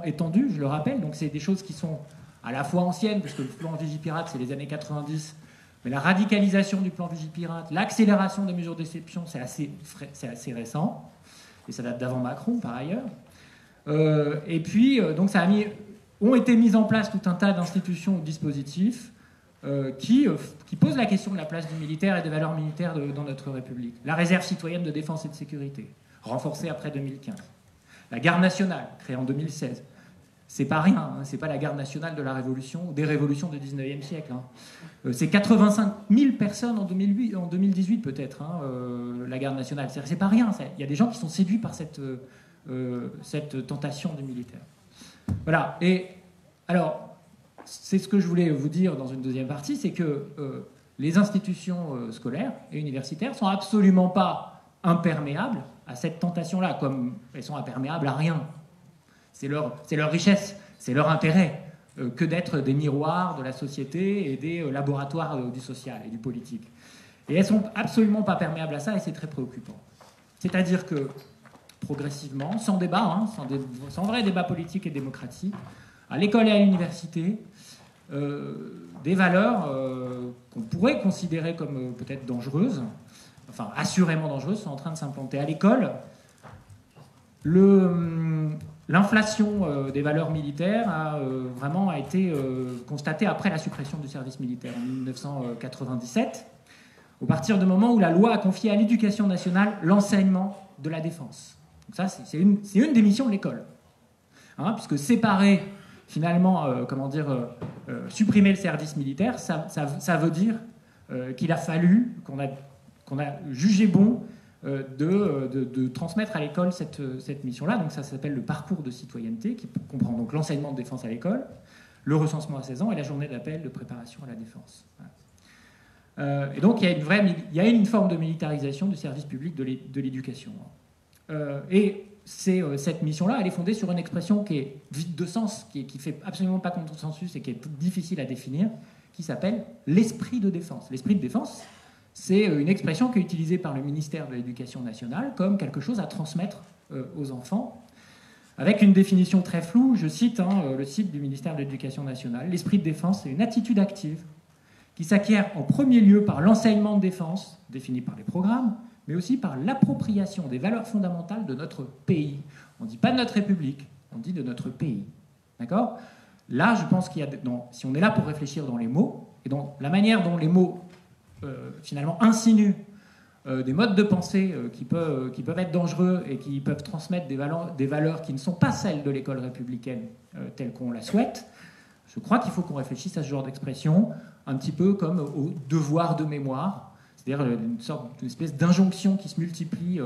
étendu, je le rappelle. Donc c'est des choses qui sont à la fois anciennes, parce que le plan Vigipirate, c'est les années 90, mais la radicalisation du plan Vigipirate, l'accélération des mesures d'exception, c'est assez récent, et ça date d'avant Macron, par ailleurs. Et puis, donc ont été mises en place tout un tas d'institutions ou de dispositifs qui posent la question de la place du militaire et des valeurs militaires dans notre République. La réserve citoyenne de défense et de sécurité, renforcée après 2015. La garde nationale, créée en 2016. C'est pas rien, hein, c'est pas la garde nationale de la Révolution ou des révolutions du 19e siècle. Hein. C'est 85 000 personnes en 2018 peut-être, hein, la garde nationale. C'est pas rien. Il y a des gens qui sont séduits par cette tentation du militaire. Voilà. Et alors, c'est ce que je voulais vous dire dans une deuxième partie, c'est que les institutions scolaires et universitaires sont absolument pas imperméables à cette tentation-là, comme elles sont imperméables à rien. C'est leur richesse, c'est leur intérêt que d'être des miroirs de la société et des laboratoires du social et du politique. Et elles sont absolument pas perméables à ça, et c'est très préoccupant. C'est-à-dire que progressivement, sans débat, hein, sans vrai débat politique et démocratique, à l'école et à l'université, des valeurs qu'on pourrait considérer comme peut-être dangereuses, enfin assurément dangereuses, sont en train de s'implanter. À l'école, l'inflation des valeurs militaires a été constatée après la suppression du service militaire en 1997, au partir du moment où la loi a confié à l'éducation nationale l'enseignement de la défense. Donc ça, c'est une des missions de l'école, hein, puisque séparer finalement, supprimer le service militaire, ça veut dire qu'il a fallu, qu'on a jugé bon de transmettre à l'école cette mission-là. Donc ça s'appelle le parcours de citoyenneté, qui comprend donc l'enseignement de défense à l'école, le recensement à 16 ans et la journée d'appel de préparation à la défense. Voilà. Et donc il y a une forme de militarisation du service public de l'éducation. Et cette mission-là, elle est fondée sur une expression qui est vide de sens, qui fait absolument pas consensus et qui est difficile à définir, qui s'appelle l'esprit de défense. L'esprit de défense, c'est une expression qui est utilisée par le ministère de l'Éducation nationale comme quelque chose à transmettre aux enfants, avec une définition très floue. Je cite le site du ministère de l'Éducation nationale. L'esprit de défense, c'est une attitude active qui s'acquiert en premier lieu par l'enseignement de défense, défini par les programmes, mais aussi par l'appropriation des valeurs fondamentales de notre pays. On ne dit pas de notre République, on dit de notre pays. D'accord ? Là, je pense qu'il y a, si on est là pour réfléchir dans les mots, et dans la manière dont les mots, finalement, insinuent des modes de pensée qui peuvent être dangereux et qui peuvent transmettre des valeurs qui ne sont pas celles de l'école républicaine telle qu'on la souhaite, je crois qu'il faut qu'on réfléchisse à ce genre d'expression un petit peu comme au devoir de mémoire, c'est-à-dire une espèce d'injonction qui se multiplie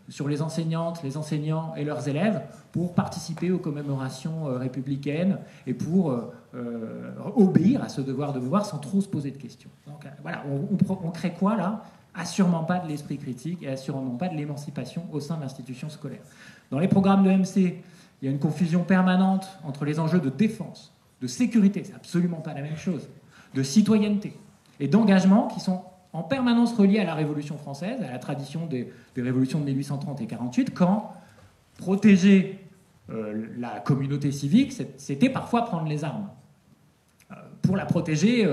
sur les enseignantes, les enseignants et leurs élèves pour participer aux commémorations républicaines et pour obéir à ce devoir de mémoire sans trop se poser de questions. Donc voilà, on crée quoi là ? Assurément pas de l'esprit critique et assurément pas de l'émancipation au sein de l'institution scolaire. Dans les programmes de MC, il y a une confusion permanente entre les enjeux de défense, de sécurité, c'est absolument pas la même chose, de citoyenneté et d'engagement qui sont en permanence reliés à la Révolution française, à la tradition des révolutions de 1830 et 48, quand protéger la communauté civique, c'était parfois prendre les armes pour la protéger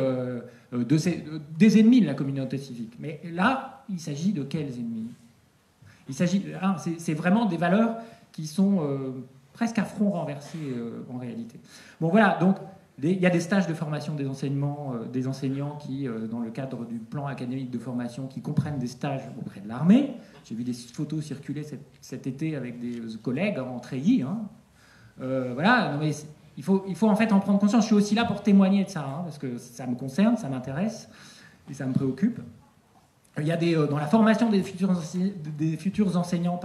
des ennemis de la communauté civique. Mais là, il s'agit de quels ennemis ? C'est vraiment des valeurs qui sont presque à front renversé en réalité. Bon voilà, donc il y a des stages de formation des enseignants qui, dans le cadre du plan académique de formation, qui comprennent des stages auprès de l'armée. J'ai vu des photos circuler cet été avec des collègues en treillis. Voilà, non mais il faut en fait en prendre conscience. Je suis aussi là pour témoigner de ça, parce que ça me concerne, ça m'intéresse et ça me préoccupe. Il y a dans la formation des futurs enseignants,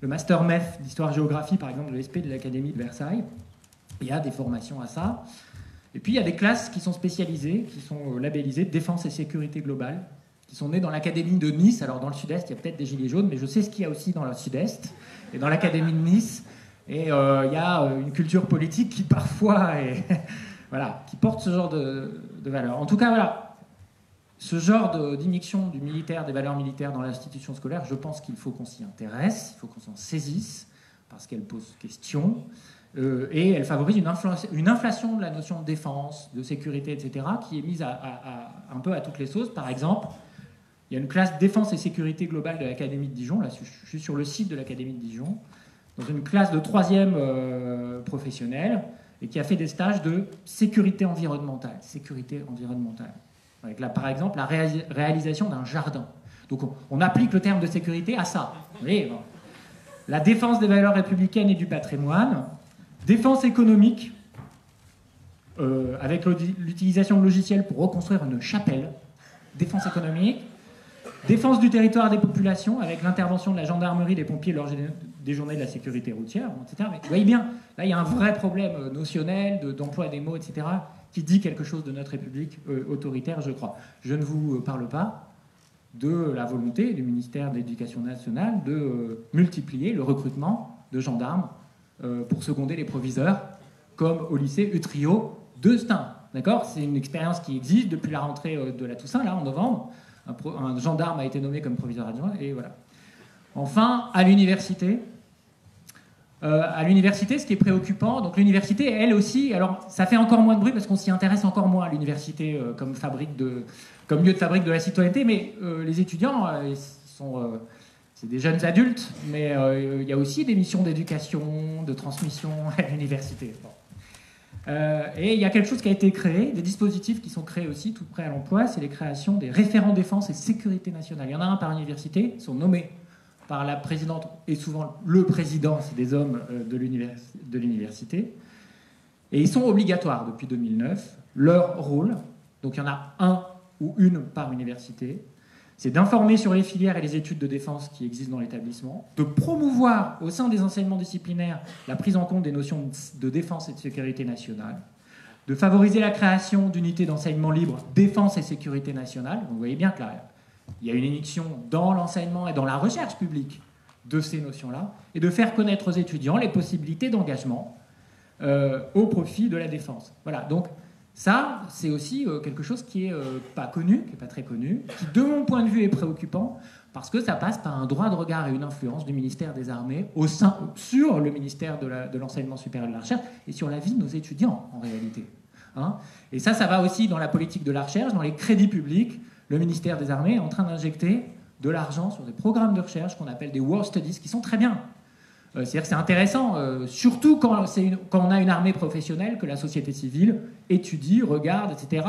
le master MEF d'histoire-géographie, par exemple, de l'ESP de l'Académie de Versailles. Il y a des formations à ça. Et puis, il y a des classes qui sont spécialisées, qui sont labellisées défense et sécurité globale, qui sont nées dans l'Académie de Nice. Alors, dans le Sud-Est, il y a peut-être des gilets jaunes, mais je sais ce qu'il y a aussi dans le Sud-Est et dans l'Académie de Nice. Et il y a une culture politique qui, parfois, qui porte ce genre de valeurs. En tout cas, voilà, ce genre d'immixtion du militaire, des valeurs militaires dans l'institution scolaire, je pense qu'il faut qu'on s'y intéresse, il faut qu'on s'en saisisse, parce qu'elle pose question. Et elle favorise une inflation de la notion de défense, de sécurité, etc., qui est mise un peu à toutes les sauces. Par exemple, il y a une classe défense et sécurité globale de l'Académie de Dijon. Là, je suis sur le site de l'Académie de Dijon, dans une classe de 3e professionnelle, et qui a fait des stages de sécurité environnementale. Avec, là, par exemple, la réalisation d'un jardin. Donc, on applique le terme de sécurité à ça. Vous voyez, bon. La défense des valeurs républicaines et du patrimoine. Défense économique, avec l'utilisation de logiciels pour reconstruire une chapelle. Défense économique. Défense du territoire des populations, avec l'intervention de la gendarmerie, des pompiers lors des journées de la sécurité routière, etc. Mais vous voyez bien, là, il y a un vrai problème notionnel d'emploi des mots, etc., qui dit quelque chose de notre République autoritaire, je crois. Je ne vous parle pas de la volonté du ministère de l'Éducation nationale de multiplier le recrutement de gendarmes pour seconder les proviseurs, comme au lycée Utrio de Stein. D'accord ? C'est une expérience qui existe depuis la rentrée de la Toussaint, là, en novembre. Un gendarme a été nommé comme proviseur adjoint, et voilà. Enfin, à l'université, ce qui est préoccupant, donc l'université, elle aussi, alors ça fait encore moins de bruit parce qu'on s'y intéresse encore moins à l'université comme lieu de fabrique de la citoyenneté, mais les étudiants, c'est des jeunes adultes, mais il y a aussi des missions d'éducation, de transmission à l'université. Bon. Et il y a quelque chose qui a été créé, des dispositifs qui sont créés aussi tout près à l'emploi, c'est les créations des référents défense et sécurité nationale. Il y en a un par université, ils sont nommés par la présidente et souvent le président, c'est des hommes de l'université. Et ils sont obligatoires depuis 2009. Leur rôle, donc il y en a un ou une par université, c'est d'informer sur les filières et les études de défense qui existent dans l'établissement, de promouvoir au sein des enseignements disciplinaires la prise en compte des notions de défense et de sécurité nationale, de favoriser la création d'unités d'enseignement libre défense et sécurité nationale. Vous voyez bien que là, il y a une immixtion dans l'enseignement et dans la recherche publique de ces notions-là, et de faire connaître aux étudiants les possibilités d'engagement au profit de la défense. Voilà, donc ça, c'est aussi quelque chose qui n'est pas connu, qui n'est pas très connu, qui, de mon point de vue, est préoccupant, parce que ça passe par un droit de regard et une influence du ministère des Armées sur le ministère de l'Enseignement supérieur et de la Recherche, et sur la vie de nos étudiants, en réalité. Hein, et ça va aussi dans la politique de la recherche, dans les crédits publics. Le ministère des Armées est en train d'injecter de l'argent sur des programmes de recherche qu'on appelle des War Studies, qui sont très bien. C'est-à-dire que c'est intéressant, surtout quand on a une armée professionnelle, que la société civile étudie, regarde, etc.,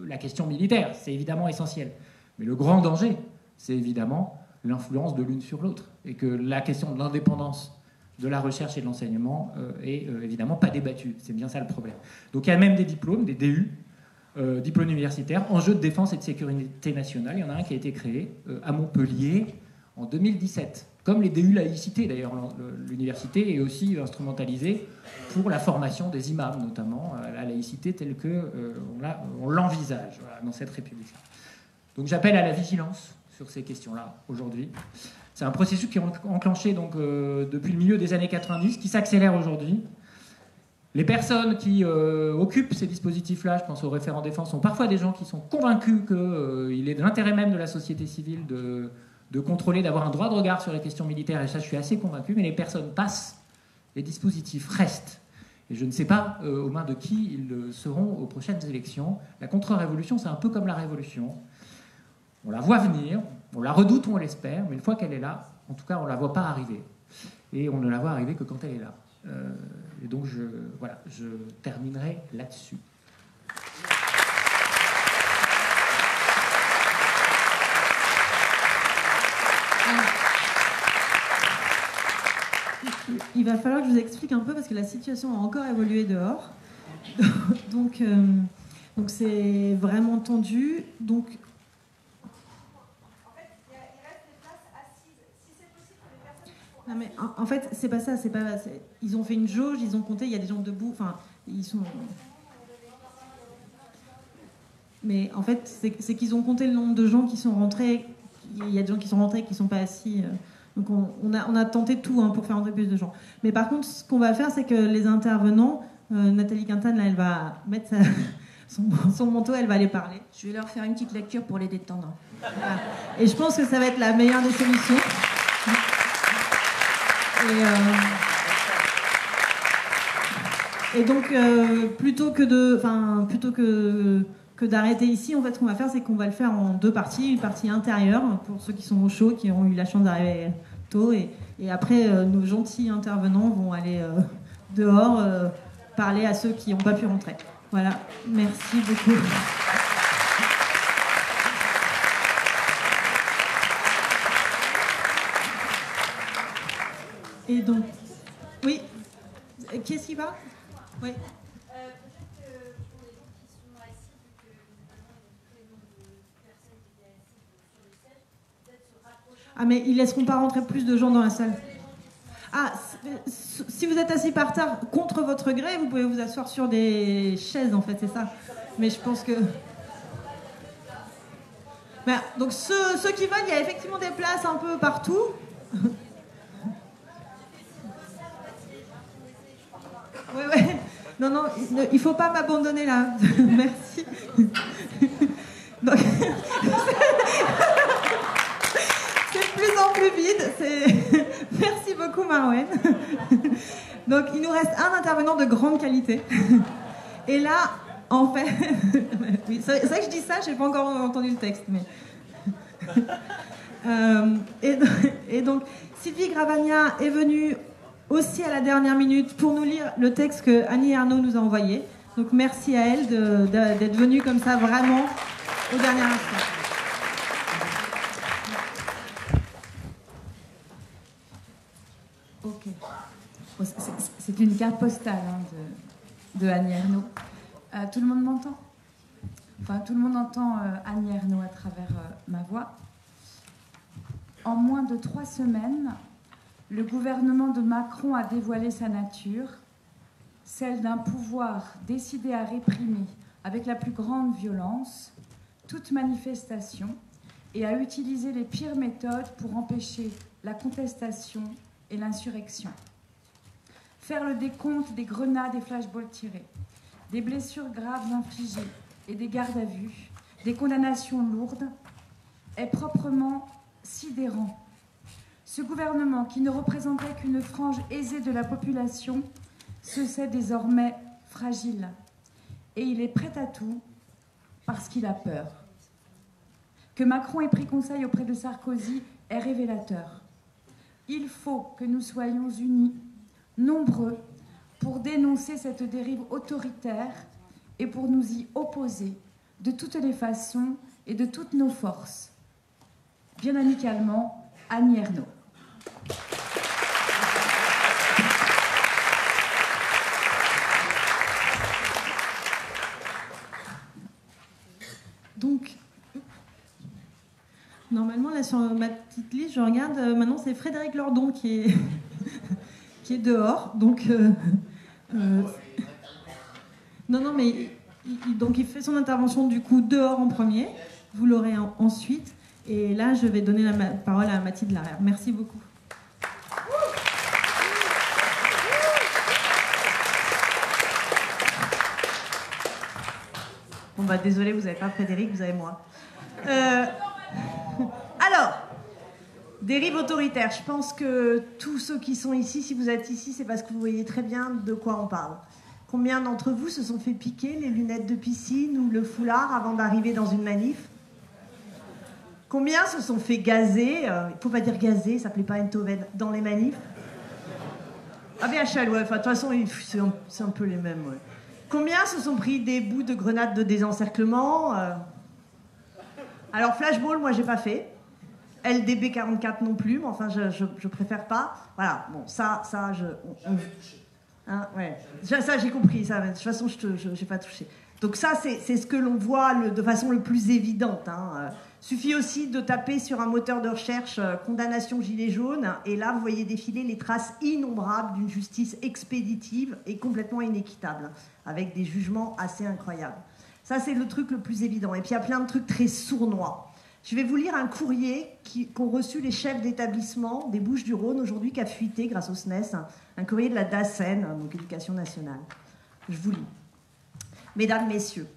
la question militaire. C'est évidemment essentiel. Mais le grand danger, c'est évidemment l'influence de l'une sur l'autre. Et que la question de l'indépendance de la recherche et de l'enseignement est évidemment pas débattue. C'est bien ça le problème. Donc il y a même des diplômes, des DU, diplômes universitaires, enjeux de défense et de sécurité nationale. Il y en a un qui a été créé à Montpellier en 2017. Comme les DU laïcité, d'ailleurs, l'université est aussi instrumentalisée pour la formation des imams, notamment la laïcité telle qu'on l'envisage dans cette République. Donc j'appelle à la vigilance sur ces questions-là aujourd'hui. C'est un processus qui est enclenché donc, depuis le milieu des années 90, qui s'accélère aujourd'hui. Les personnes qui occupent ces dispositifs-là, je pense aux référents défense, sont parfois des gens qui sont convaincus qu'il est de l'intérêt même de la société civile de contrôler, d'avoir un droit de regard sur les questions militaires, et ça je suis assez convaincu, mais les personnes passent, les dispositifs restent. Et je ne sais pas aux mains de qui ils seront aux prochaines élections. La contre-révolution, c'est un peu comme la révolution. On la voit venir, on la redoute ou on l'espère, mais une fois qu'elle est là, en tout cas on ne la voit pas arriver. Et on ne la voit arriver que quand elle est là. Et donc je terminerai là-dessus. Il va falloir que je vous explique un peu parce que la situation a encore évolué dehors. Donc c'est vraiment tendu. Donc en fait, il reste des places assises. Si c'est possible pour les personnes qui sont... Non mais en fait, c'est pas ça, ils ont fait une jauge, ils ont compté, il y a des gens debout, enfin, ils sont... Mais en fait, c'est qu'ils ont compté le nombre de gens qui sont rentrés, il y a des gens qui sont rentrés qui sont pas assis... Donc on a tenté tout pour faire entrer plus de gens. Mais par contre, ce qu'on va faire, c'est que les intervenants, Nathalie Quintane, là, elle va mettre son manteau, elle va aller parler. Je vais leur faire une petite lecture pour les détendre. Voilà. Et je pense que ça va être la meilleure des solutions. Et donc, plutôt que d'arrêter ici, en fait, ce qu'on va faire, c'est qu'on va le faire en 2 parties. Une partie intérieure, pour ceux qui sont au chaud, qui ont eu la chance d'arriver tôt. Et après, nos gentils intervenants vont aller dehors parler à ceux qui n'ont pas pu rentrer. Voilà, merci beaucoup. Et donc, oui, qui est-ce qui parle? Oui. Peut-être que pour les gens qui sont assis, vu que notamment il y a tous les noms de personnes qui étaient assises sur le siège, peut-être se rapprocher. Ah, mais ils laisseront pas rentrer plus de gens dans la salle. Ah, si vous êtes assis par terre contre votre gré, vous pouvez vous asseoir sur des chaises, en fait, c'est ça. Mais je pense que... Ben, donc ceux qui veulent, il y a effectivement des places un peu partout. Oui, oui. Non, non, il faut pas m'abandonner là. Merci. Donc, c'est de plus en plus vide. Merci beaucoup, Marouane. Donc, il nous reste un intervenant de grande qualité. Et là, en fait... Oui, c'est vrai que je dis ça, j'ai pas encore entendu le texte. Mais... Et donc, Sylvie Gravagna est venue aussi à la dernière minute pour nous lire le texte que Annie Ernaux nous a envoyé. Donc merci à elle d'être venue comme ça vraiment au dernier instant. Ok. C'est une carte postale de Annie Ernaux. Tout le monde m'entend? Enfin, tout le monde entend Annie Ernaux à travers ma voix. En moins de 3 semaines, le gouvernement de Macron a dévoilé sa nature, celle d'un pouvoir décidé à réprimer avec la plus grande violence toute manifestation et à utiliser les pires méthodes pour empêcher la contestation et l'insurrection. Faire le décompte des grenades et flashballs tirés, des blessures graves infligées et des gardes à vue, des condamnations lourdes, est proprement sidérant. Ce gouvernement, qui ne représentait qu'une frange aisée de la population, se sait désormais fragile. Et il est prêt à tout parce qu'il a peur. Que Macron ait pris conseil auprès de Sarkozy est révélateur. Il faut que nous soyons unis, nombreux, pour dénoncer cette dérive autoritaire et pour nous y opposer de toutes les façons et de toutes nos forces. Bien amicalement, Annie Ernaux. Donc, normalement, là sur ma petite liste, je regarde, maintenant c'est Frédéric Lordon qui est, qui est dehors. Donc, non, mais donc il fait son intervention du coup dehors en premier, vous l'aurez ensuite. Et là, je vais donner la parole à Mathilde Larère. Merci beaucoup. Bon bah désolé, vous n'avez pas Frédéric, vous avez moi. Alors, dérive autoritaire. Je pense que tous ceux qui sont ici, si vous êtes ici, c'est parce que vous voyez très bien de quoi on parle. Combien d'entre vous se sont fait piquer les lunettes de piscine ou le foulard avant d'arriver dans une manif? Combien se sont fait gazer, il ne faut pas dire gazer, ça ne plaît pas Eindhoven, dans les manifs? Ah bien, BHL, ouais, enfin, de toute façon, c'est un peu les mêmes, ouais. Combien se sont pris des bouts de grenades de désencerclement? Alors, flashball, moi, j'ai pas fait. LDB 44 non plus, mais enfin, je préfère pas. Voilà, bon, ça, hein, ouais. Ça, j'ai compris, ça, de toute façon, je n'ai pas touché. Donc ça, c'est ce que l'on voit de façon le plus évidente, hein. Suffit aussi de taper sur un moteur de recherche condamnation gilet jaune, et là, vous voyez défiler les traces innombrables d'une justice expéditive et complètement inéquitable, avec des jugements assez incroyables. Ça, c'est le truc le plus évident. Et puis, il y a plein de trucs très sournois. Je vais vous lire un courrier qu'ont reçu les chefs d'établissement des Bouches-du-Rhône aujourd'hui, qui a fuité grâce au SNES, un courrier de la DACEN, donc Éducation nationale. Je vous lis. Mesdames, Messieurs,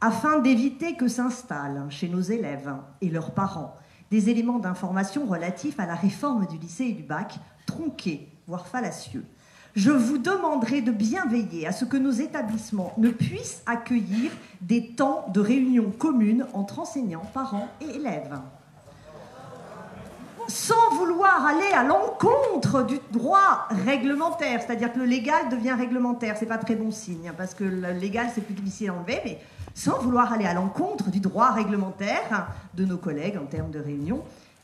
afin d'éviter que s'installent chez nos élèves et leurs parents des éléments d'information relatifs à la réforme du lycée et du bac, tronqués, voire fallacieux, Je vous demanderai de bien veiller à ce que nos établissements ne puissent accueillir des temps de réunion communes entre enseignants, parents et élèves. Sans vouloir aller à l'encontre du droit réglementaire, c'est-à-dire que le légal devient réglementaire, c'est pas très bon signe, hein, parce que le légal c'est plus difficile à enlever, mais sans vouloir aller à l'encontre du droit réglementaire de nos collègues en termes de réunion,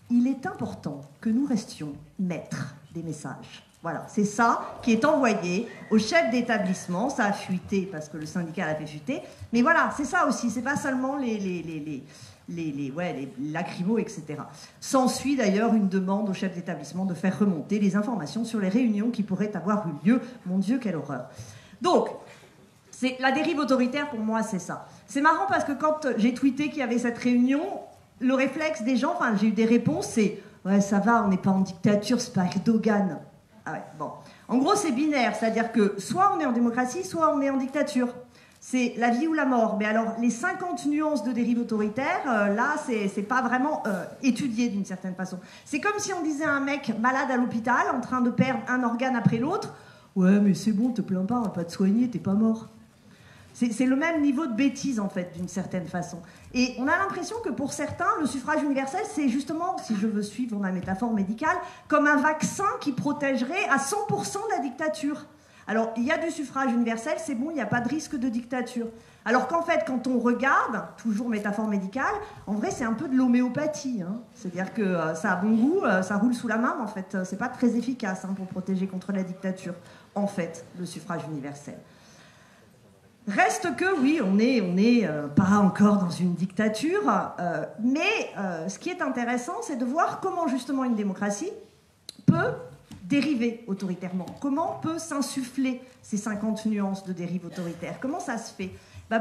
il est important que nous restions maîtres des messages. Voilà, c'est ça qui est envoyé au chef d'établissement. Ça a fuité parce que le syndicat l'a fait fuiter. Mais voilà, c'est ça aussi. C'est pas seulement les lacrymos, etc. S'ensuit d'ailleurs une demande au chef d'établissement de faire remonter les informations sur les réunions qui pourraient avoir eu lieu. Mon Dieu, quelle horreur. Donc, la dérive autoritaire, pour moi, c'est ça. C'est marrant parce que quand j'ai tweeté qu'il y avait cette réunion, le réflexe des gens, enfin, j'ai eu des réponses, c'est « Ouais, ça va, on n'est pas en dictature, c'est pas Erdogan. » Ah ouais, bon. En gros, c'est binaire, c'est-à-dire que soit on est en démocratie, soit on est en dictature. C'est la vie ou la mort. Mais alors, les 50 nuances de dérive autoritaire, là, c'est pas vraiment étudié d'une certaine façon. C'est comme si on disait à un mec malade à l'hôpital, en train de perdre un organe après l'autre, « Ouais, mais c'est bon, te plains pas, on va pas te soigner, t'es pas mort. » C'est le même niveau de bêtise, en fait, d'une certaine façon. Et on a l'impression que pour certains, le suffrage universel, c'est justement, si je veux suivre ma métaphore médicale, comme un vaccin qui protégerait à 100% de la dictature. Alors, il y a du suffrage universel, c'est bon, il n'y a pas de risque de dictature. Alors qu'en fait, quand on regarde, toujours métaphore médicale, en vrai, c'est un peu de l'homéopathie. Hein. C'est-à-dire que ça a bon goût, ça roule sous la main, mais en fait, c'est pas très efficace pour protéger contre la dictature, en fait, le suffrage universel. Reste que, oui, on n'est pas encore dans une dictature, mais ce qui est intéressant, c'est de voir comment justement une démocratie peut dériver autoritairement. Comment peut s'insuffler ces 50 nuances de dérive autoritaire? Comment ça se fait?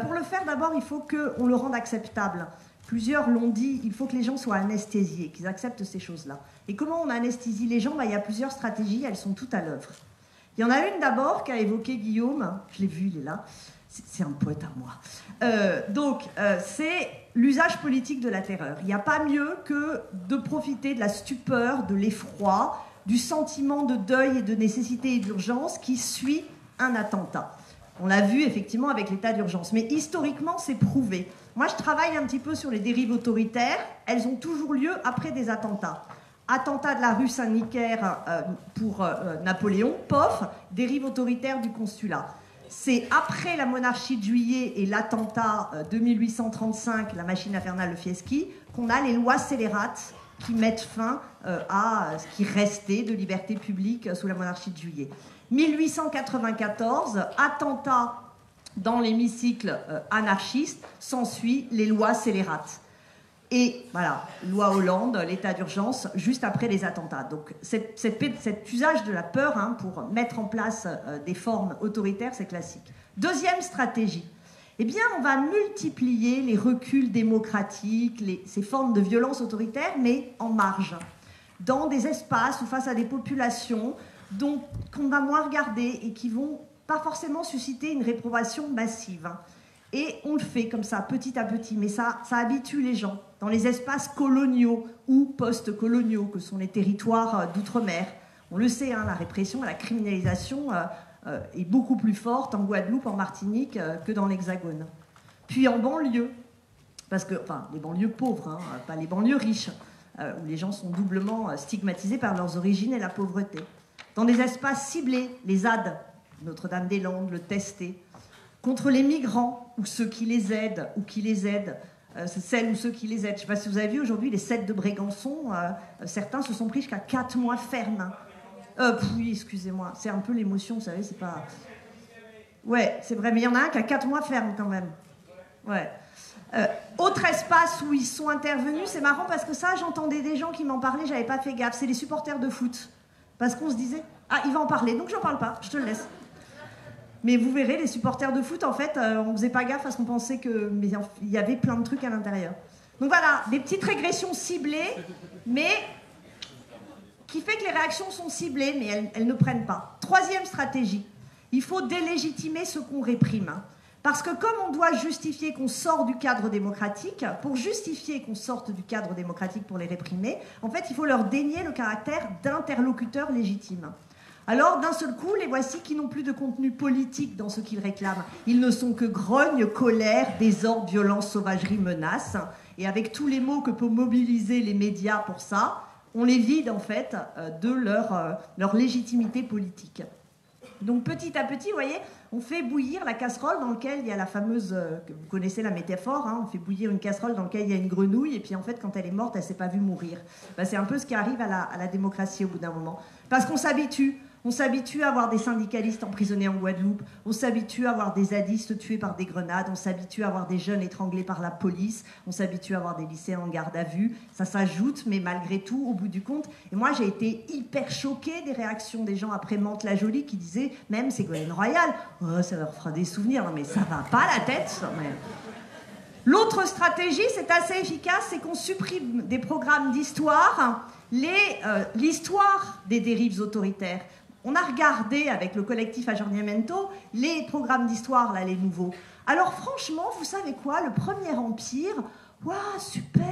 Pour le faire, d'abord, il faut qu'on le rende acceptable. Plusieurs l'ont dit, il faut que les gens soient anesthésiés, qu'ils acceptent ces choses-là. Et comment on anesthésie les gens? Il y a plusieurs stratégies, elles sont toutes à l'œuvre. Il y en a une d'abord qu'a évoquée Guillaume, je l'ai vu, il est là. C'est un poète à moi. C'est l'usage politique de la terreur. Il n'y a pas mieux que de profiter de la stupeur, de l'effroi, du sentiment de deuil et de nécessité et d'urgence qui suit un attentat. On l'a vu effectivement avec l'état d'urgence. Mais historiquement, c'est prouvé. Moi, je travaille un petit peu sur les dérives autoritaires. Elles ont toujours lieu après des attentats. Attentat de la rue Saint-Nicaire pour Napoléon, POF, dérive autoritaire du consulat. C'est après la monarchie de Juillet et l'attentat de 1835, la machine infernale de Fieschi, qu'on a les lois scélérates qui mettent fin à ce qui restait de liberté publique sous la monarchie de Juillet. 1894, attentat dans l'hémicycle anarchiste, s'ensuit les lois scélérates. Et voilà, loi Hollande, l'état d'urgence, juste après les attentats. Donc cet usage de la peur pour mettre en place des formes autoritaires, c'est classique. Deuxième stratégie, eh bien on va multiplier les reculs démocratiques, ces formes de violence autoritaire, mais en marge, dans des espaces ou face à des populations qu'on va moins regarder et qui vont pas forcément susciter une réprobation massive. Et on le fait comme ça, petit à petit, mais ça habitue les gens. Dans les espaces coloniaux ou post-coloniaux, que sont les territoires d'outre-mer, on le sait, la répression, la criminalisation est beaucoup plus forte en Guadeloupe, en Martinique, que dans l'Hexagone. Puis en banlieue, les banlieues pauvres, pas les banlieues riches, où les gens sont doublement stigmatisés par leurs origines et la pauvreté. Dans des espaces ciblés, les ZAD, Notre-Dame-des-Landes, le Testé, contre les migrants, ou ceux qui les aident, ou qui les aident, celles ou ceux qui les aident. Je ne sais pas si vous avez vu aujourd'hui les 7 de Brégançon, certains se sont pris jusqu'à 4 mois ferme. Oui, excusez-moi, c'est un peu l'émotion, vous savez, c'est pas... Ouais, c'est vrai, mais il y en a un qui a 4 mois ferme quand même. Ouais. Autre espace où ils sont intervenus, c'est marrant parce que ça, j'entendais des gens qui m'en parlaient, j'avais pas fait gaffe, c'est les supporters de foot. Parce qu'on se disait, il va en parler, donc j'en parle pas, je te le laisse. Mais vous verrez, les supporters de foot, en fait, on faisait pas gaffe parce qu'on pensait qu'il y avait plein de trucs à l'intérieur. Donc voilà, des petites régressions ciblées, mais qui fait que les réactions sont ciblées, mais elles ne prennent pas. Troisième stratégie, il faut délégitimer ce qu'on réprime. Parce que comme on doit justifier qu'on sort du cadre démocratique, pour justifier qu'on sorte du cadre démocratique pour les réprimer, en fait, il faut leur dénier le caractère d'interlocuteur légitime. Alors, d'un seul coup, les voici qui n'ont plus de contenu politique dans ce qu'ils réclament. Ils ne sont que grogne, colère, désordre, violence, sauvagerie, menace. Et avec tous les mots que peuvent mobiliser les médias pour ça, on les vide en fait de leur légitimité politique. Donc petit à petit, vous voyez, on fait bouillir la casserole dans laquelle il y a la fameuse, vous connaissez la métaphore, hein, on fait bouillir une casserole dans laquelle il y a une grenouille, et puis en fait, quand elle est morte, elle ne s'est pas vue mourir. Ben, c'est un peu ce qui arrive à la démocratie au bout d'un moment. Parce qu'on s'habitue. On s'habitue à avoir des syndicalistes emprisonnés en Guadeloupe, on s'habitue à avoir des zadistes tués par des grenades, on s'habitue à avoir des jeunes étranglés par la police, on s'habitue à avoir des lycéens en garde à vue. Ça s'ajoute, mais malgré tout, au bout du compte. Et moi, j'ai été hyper choquée des réactions des gens après Mantes-la-Jolie qui disaient, même Ségolène Royal, oh, ça leur fera des souvenirs. Non mais ça va pas la tête, ça, mais... L'autre stratégie, c'est assez efficace, c'est qu'on supprime des programmes d'histoire, l'histoire des dérives autoritaires. On a regardé avec le collectif Aggiornamento les programmes d'histoire, là, les nouveaux. Alors franchement, vous savez quoi, le Premier Empire, waouh, super.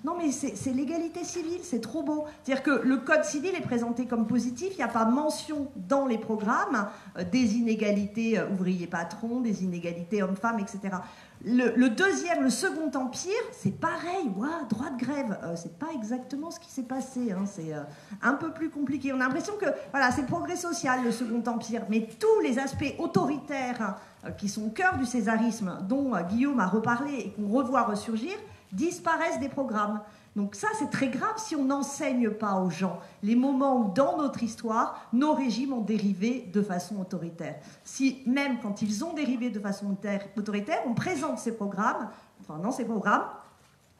Non mais c'est l'égalité civile, c'est trop beau. C'est-à-dire que le code civil est présenté comme positif, il n'y a pas mention dans les programmes des inégalités ouvriers-patrons, des inégalités hommes-femmes, etc. Le second empire, c'est pareil, waouh, droit de grève, c'est pas exactement ce qui s'est passé, hein, c'est un peu plus compliqué. On a l'impression que voilà, c'est le progrès social, le second empire, mais tous les aspects autoritaires qui sont au cœur du césarisme, dont Guillaume a reparlé et qu'on revoit ressurgir, disparaissent des programmes. Donc ça, c'est très grave si on n'enseigne pas aux gens les moments où, dans notre histoire, nos régimes ont dérivé de façon autoritaire. Si, même quand ils ont dérivé de façon autoritaire, on présente ces programmes, enfin dans ces programmes,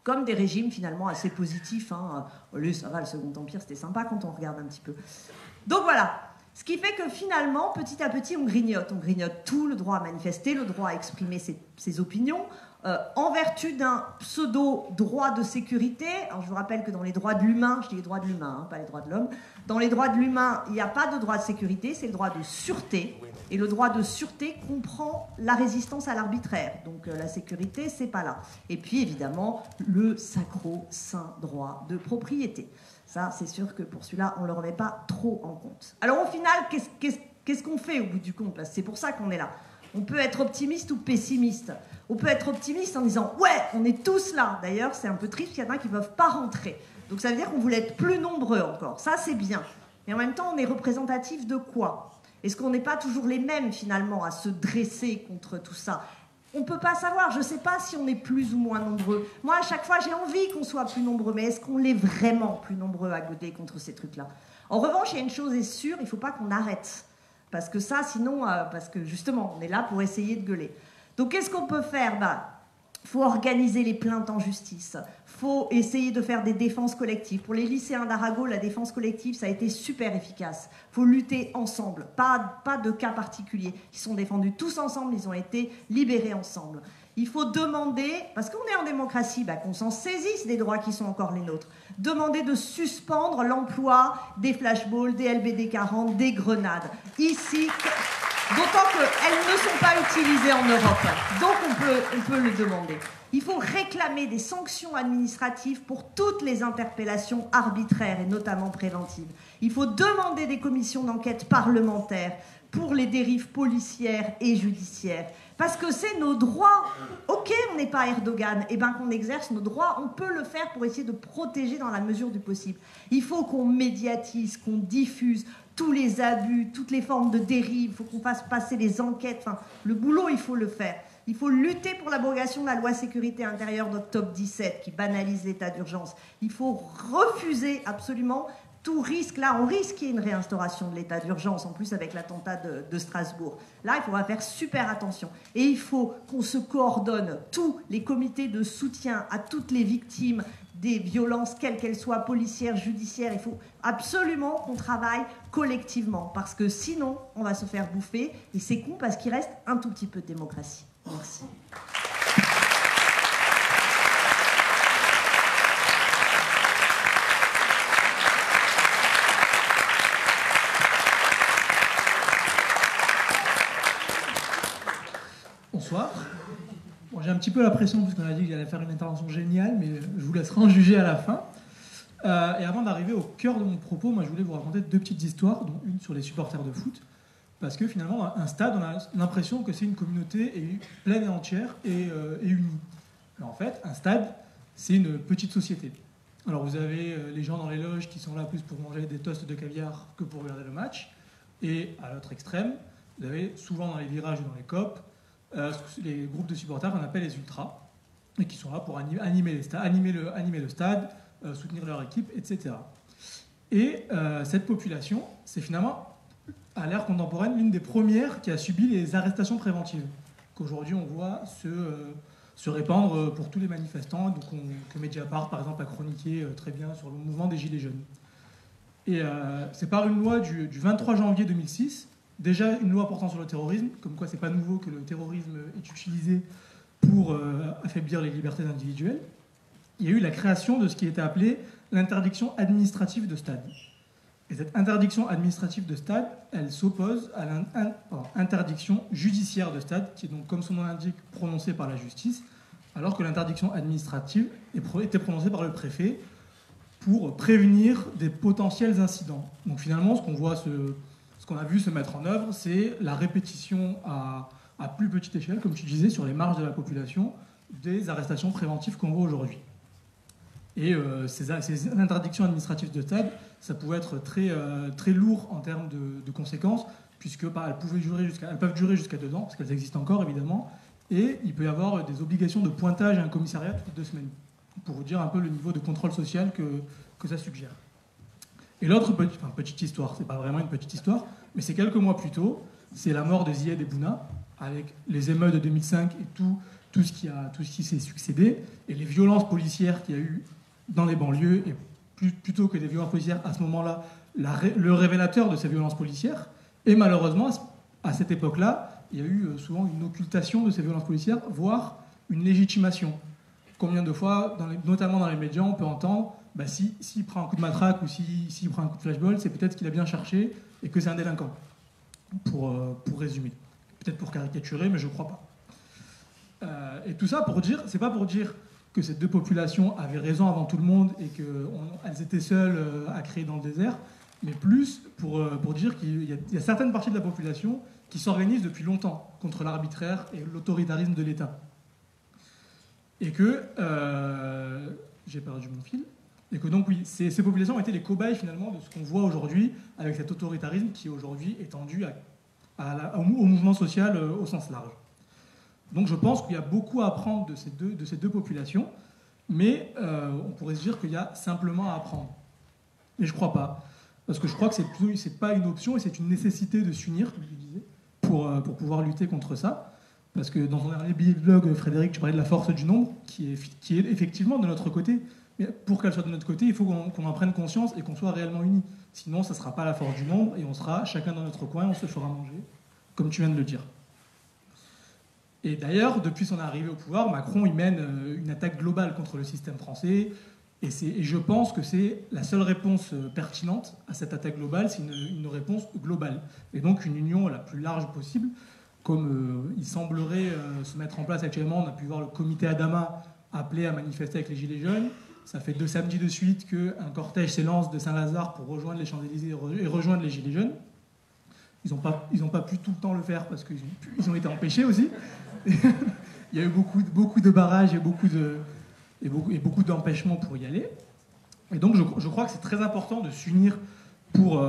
comme des régimes finalement assez positifs. Hein. Allez, ça va, le Second Empire, c'était sympa quand on regarde un petit peu. Donc voilà. Ce qui fait que finalement, petit à petit, on grignote tout, le droit à manifester, le droit à exprimer ses opinions, en vertu d'un pseudo-droit de sécurité. Alors je vous rappelle que dans les droits de l'humain, je dis les droits de l'humain, hein, pas les droits de l'homme, dans les droits de l'humain, il n'y a pas de droit de sécurité, c'est le droit de sûreté. Et le droit de sûreté comprend la résistance à l'arbitraire. Donc la sécurité, c'est pas là. Et puis évidemment, le sacro-saint droit de propriété. Ça, c'est sûr que pour celui-là, on ne le remet pas trop en compte. Alors au final, qu'est-ce qu'on fait au bout du compte? C'est pour ça qu'on est là. On peut être optimiste ou pessimiste. On peut être optimiste en disant « Ouais, on est tous là ». D'ailleurs, c'est un peu triste, il y en a qui ne peuvent pas rentrer. Donc ça veut dire qu'on voulait être plus nombreux encore. Ça, c'est bien. Mais en même temps, on est représentatif de quoi? Est-ce qu'on n'est pas toujours les mêmes, finalement, à se dresser contre tout ça? On ne peut pas savoir. Je ne sais pas si on est plus ou moins nombreux. Moi, à chaque fois, j'ai envie qu'on soit plus nombreux. Mais est-ce qu'on l'est vraiment plus nombreux à goder contre ces trucs-là? En revanche, il y a une chose est sûre, il ne faut pas qu'on arrête. Parce que ça, sinon, parce que justement, on est là pour essayer de gueuler. Donc, qu'est-ce qu'on peut faire? Faut organiser les plaintes en justice. Faut essayer de faire des défenses collectives. Pour les lycéens d'Arago, la défense collective, ça a été super efficace. Faut lutter ensemble. Pas de cas particuliers. Ils sont défendus tous ensemble, ils ont été libérés ensemble. Il faut demander, parce qu'on est en démocratie, qu'on s'en saisisse des droits qui sont encore les nôtres. Demander de suspendre l'emploi des flashballs, des LBD 40, des grenades. Ici, d'autant qu'elles ne sont pas utilisées en Europe. Donc on peut le demander. Il faut réclamer des sanctions administratives pour toutes les interpellations arbitraires et notamment préventives. Il faut demander des commissions d'enquête parlementaires pour les dérives policières et judiciaires. Parce que c'est nos droits. Ok, on n'est pas Erdogan, et qu'on exerce nos droits, on peut le faire pour essayer de protéger dans la mesure du possible. Il faut qu'on médiatise, qu'on diffuse tous les abus, toutes les formes de dérive, il faut qu'on fasse passer les enquêtes. Enfin, le boulot, il faut le faire. Il faut lutter pour l'abrogation de la loi sécurité intérieure d'octobre 17 qui banalise l'état d'urgence. Il faut refuser absolument tout risque. Là, on risque qu'il y ait une réinstauration de l'état d'urgence, en plus avec l'attentat de Strasbourg. Là, il faudra faire super attention. Et il faut qu'on se coordonne, tous les comités de soutien à toutes les victimes des violences, quelles qu'elles soient, policières, judiciaires. Il faut absolument qu'on travaille collectivement, parce que sinon, on va se faire bouffer. Et c'est con parce qu'il reste un tout petit peu de démocratie. Merci. Bonsoir. Bon, j'ai un petit peu la pression parce qu'on a dit que j'allais faire une intervention géniale, mais je vous laisserai en juger à la fin. Et avant d'arriver au cœur de mon propos, moi je voulais vous raconter deux petites histoires, dont une sur les supporters de foot, parce que finalement, un stade, on a l'impression que c'est une communauté pleine et entière et unie. Mais en fait, un stade, c'est une petite société. Alors vous avez les gens dans les loges qui sont là plus pour manger des toasts de caviar que pour regarder le match, et à l'autre extrême, vous avez souvent dans les virages ou dans les copes, les groupes de supporters qu'on appelle les ultras, et qui sont là pour animer le stade, soutenir leur équipe, etc. Et cette population, c'est finalement, à l'ère contemporaine, l'une des premières qui a subi les arrestations préventives, qu'aujourd'hui on voit se répandre pour tous les manifestants, donc que Mediapart, par exemple, a chroniqué très bien sur le mouvement des Gilets jaunes. Et c'est par une loi du 23 janvier 2006, déjà une loi portant sur le terrorisme, comme quoi c'est pas nouveau que le terrorisme est utilisé pour affaiblir les libertés individuelles. Il y a eu la création de ce qui était appelé l'interdiction administrative de stade. Et cette interdiction administrative de stade, elle s'oppose à l'interdiction judiciaire de stade, qui est donc, comme son nom l'indique, prononcée par la justice, alors que l'interdiction administrative était prononcée par le préfet pour prévenir des potentiels incidents. Donc finalement, ce qu'on a vu se mettre en œuvre, c'est la répétition à plus petite échelle, comme tu disais, sur les marges de la population, des arrestations préventives qu'on voit aujourd'hui. Et ces interdictions administratives de stade, ça pouvait être très lourd en termes de conséquences, puisque elles peuvent durer jusqu'à 2 ans, parce qu'elles existent encore évidemment, et il peut y avoir des obligations de pointage à un commissariat toutes les 2 semaines, pour vous dire un peu le niveau de contrôle social que ça suggère. Et l'autre petite histoire, c'est pas vraiment une petite histoire, mais c'est quelques mois plus tôt, c'est la mort de Zied Ebouna, avec les émeutes de 2005 et tout ce qui s'est succédé, et les violences policières qu'il y a eu dans les banlieues, et plutôt que des violences policières, à ce moment-là, le révélateur de ces violences policières. Et malheureusement, à cette époque-là, il y a eu souvent une occultation de ces violences policières, voire une légitimation. Combien de fois, notamment dans les médias, on peut entendre s'il prend un coup de matraque ou s'il prend un coup de flashball, c'est peut-être qu'il a bien cherché et que c'est un délinquant, pour résumer. Peut-être pour caricaturer, mais je ne crois pas. Et tout ça pour dire, c'est pas pour dire que ces 2 populations avaient raison avant tout le monde et qu'elles étaient seules à créer dans le désert, mais plus pour dire qu'il y a certaines parties de la population qui s'organisent depuis longtemps contre l'arbitraire et l'autoritarisme de l'État. Et que, j'ai perdu mon fil, et que donc oui, ces populations ont été les cobayes finalement de ce qu'on voit aujourd'hui avec cet autoritarisme qui est aujourd'hui étendu au mouvement social au sens large. Donc je pense qu'il y a beaucoup à apprendre de ces deux populations, mais on pourrait se dire qu'il y a simplement à apprendre. Mais je ne crois pas. Parce que je crois que c'est pas une option et c'est une nécessité de s'unir, comme je disais, pour pouvoir lutter contre ça. Parce que dans ton dernier blog, Frédéric, tu parlais de la force du nombre, qui est effectivement de notre côté. Mais pour qu'elle soit de notre côté, il faut qu'on en prenne conscience et qu'on soit réellement unis. Sinon, ça ne sera pas la force du nombre et on sera chacun dans notre coin, on se fera manger, comme tu viens de le dire. Et d'ailleurs, depuis son arrivée au pouvoir, Macron il mène une attaque globale contre le système français. Et je pense que c'est la seule réponse pertinente à cette attaque globale, c'est une réponse globale. Et donc une union la plus large possible, comme il semblerait se mettre en place actuellement. On a pu voir le comité Adama appelé à manifester avec les Gilets jaunes. Ça fait 2 samedis de suite qu'un cortège s'élance de Saint-Lazare pour rejoindre les Champs-Élysées et rejoindre les Gilets jaunes. Ils n'ont pas pu tout le temps le faire parce qu'ils ont été empêchés aussi. Il y a eu beaucoup de barrages et beaucoup d'empêchements pour y aller. Et donc je crois que c'est très important de s'unir pour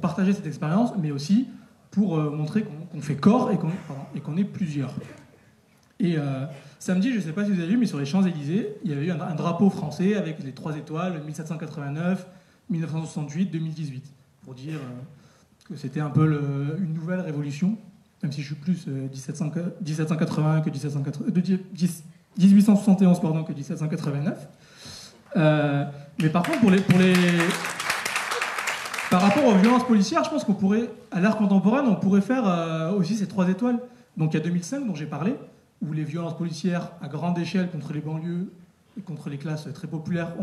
partager cette expérience, mais aussi pour montrer qu'on fait corps et qu'on est plusieurs. Et samedi, je ne sais pas si vous avez vu, mais sur les Champs-Élysées, il y avait eu un drapeau français avec les 3 étoiles, 1789, 1968, 2018, pour dire que c'était un peu une nouvelle révolution, même si je suis plus 1871 que 1789. Mais par contre, par rapport aux violences policières, je pense qu'on pourrait, à l'ère contemporaine, on pourrait faire aussi ces 3 étoiles. Donc il y a 2005 dont j'ai parlé, où les violences policières à grande échelle contre les banlieues et contre les classes très populaires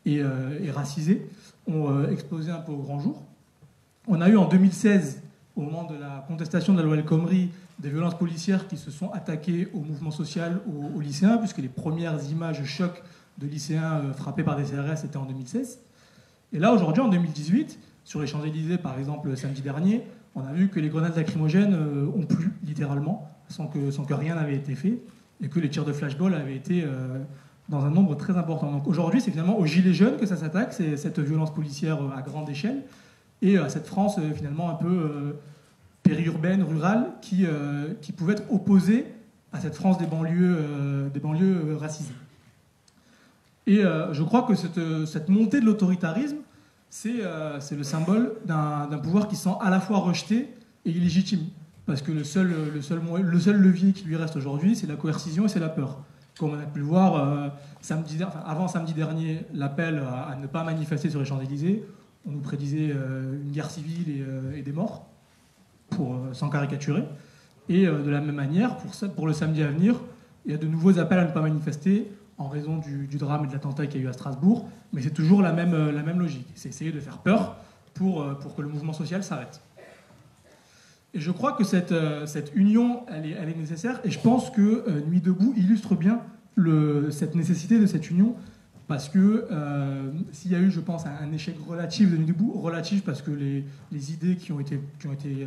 et racisées ont explosé un peu au grand jour. On a eu en 2016, au moment de la contestation de la loi El Khomri, des violences policières qui se sont attaquées au mouvement social, aux lycéens, puisque les premières images chocs de lycéens frappés par des CRS étaient en 2016. Et là, aujourd'hui, en 2018, Sur les Champs-Élysées, par exemple, samedi dernier, on a vu que les grenades lacrymogènes ont plu, littéralement, sans que rien n'avait été fait, et que les tirs de flashball avaient été dans un nombre très important. Donc aujourd'hui, c'est finalement aux gilets jaunes que ça s'attaque, c'est cette violence policière à grande échelle, et à cette France finalement un peu périurbaine, rurale, qui pouvait être opposée à cette France des banlieues racisées. Et je crois que cette montée de l'autoritarisme, c'est le symbole d'un pouvoir qui se sent à la fois rejeté et illégitime. Parce que le seul levier qui lui reste aujourd'hui, c'est la coercition et c'est la peur. Comme on a pu le voir avant samedi dernier, l'appel à ne pas manifester sur les Champs-Élysées, on nous prédisait une guerre civile et des morts, sans caricaturer. Et de la même manière, pour le samedi à venir, il y a de nouveaux appels à ne pas manifester en raison du drame et de l'attentat qu'il y a eu à Strasbourg, mais c'est toujours la même logique. C'est essayer de faire peur pour que le mouvement social s'arrête. Et je crois que cette union, elle est nécessaire, et je pense que Nuit debout illustre bien cette nécessité de cette union, parce que s'il y a eu, je pense, un échec relatif de Nuit debout, relatif parce que les idées qui ont été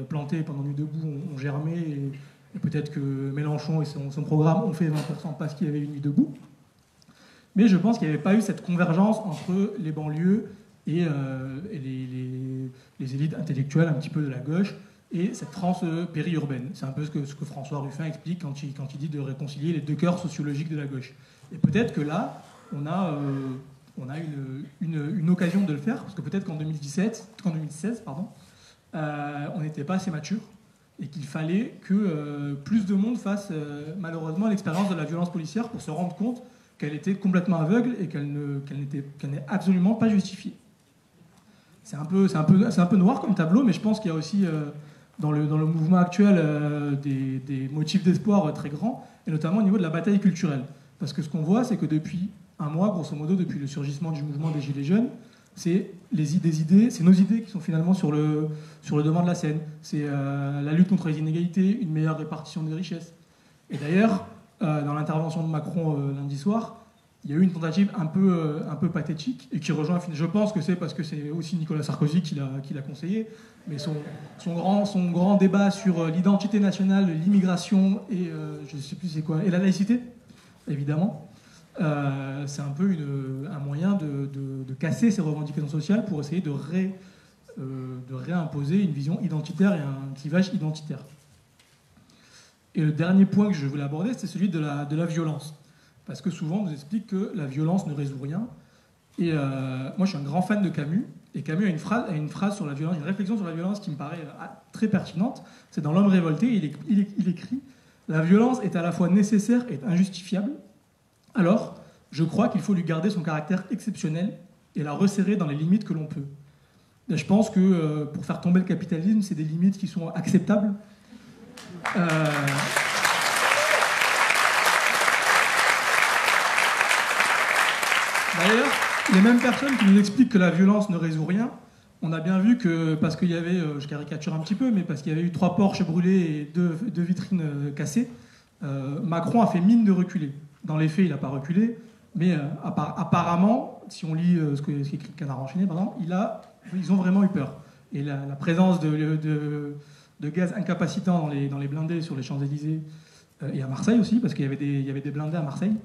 plantées pendant Nuit debout ont germé, et peut-être que Mélenchon et son programme ont fait 20% parce qu'il y avait eu Nuit debout. Mais je pense qu'il n'y avait pas eu cette convergence entre les banlieues et les élites intellectuelles un petit peu de la gauche et cette France périurbaine. C'est un peu ce que François Ruffin explique quand il dit de réconcilier les deux cœurs sociologiques de la gauche. Et peut-être que là, on a une occasion de le faire, parce que peut-être qu'en 2016, on n'était pas assez mature et qu'il fallait que plus de monde fasse malheureusement l'expérience de la violence policière pour se rendre compte qu'elle était complètement aveugle et qu'elle n'est absolument pas justifiée. C'est un peu noir comme tableau, mais je pense qu'il y a aussi dans le mouvement actuel des motifs d'espoir très grands, et notamment au niveau de la bataille culturelle. Parce que ce qu'on voit, c'est que depuis un mois, grosso modo, depuis le surgissement du mouvement des Gilets jaunes, c'est c'est nos idées qui sont finalement sur le devant de la scène. C'est la lutte contre les inégalités, une meilleure répartition des richesses. Et d'ailleurs, dans l'intervention de Macron lundi soir, il y a eu une tentative un peu pathétique et qui rejoint, je pense que c'est parce que c'est aussi Nicolas Sarkozy qui l'a conseillé, mais son grand débat sur l'identité nationale, l'immigration et je ne sais plus c'est quoi, et la laïcité, évidemment, c'est un peu un moyen de casser ces revendications sociales pour essayer de réimposer une vision identitaire et un clivage identitaire. Et le dernier point que je voulais aborder, c'est celui de la violence. Parce que souvent, on nous explique que la violence ne résout rien. Et moi, je suis un grand fan de Camus. Et Camus a une phrase sur la violence, une réflexion sur la violence qui me paraît très pertinente. C'est dans L'Homme révolté, il écrit « La violence est à la fois nécessaire et injustifiable. Alors, je crois qu'il faut lui garder son caractère exceptionnel et la resserrer dans les limites que l'on peut. » Et je pense que pour faire tomber le capitalisme, c'est des limites qui sont acceptables. D'ailleurs, les mêmes personnes qui nous expliquent que la violence ne résout rien, on a bien vu que, parce qu'il y avait, je caricature un petit peu, mais parce qu'il y avait eu 3 Porsche brûlés et 2 vitrines cassées, Macron a fait mine de reculer. Dans les faits, il n'a pas reculé, mais apparemment, si on lit ce qu'écrit Canard enchaîné, par exemple, ils ont vraiment eu peur. Et la présence de gaz incapacitant dans les blindés sur les Champs-Élysées et à Marseille aussi, parce qu'il y avait des blindés à Marseille.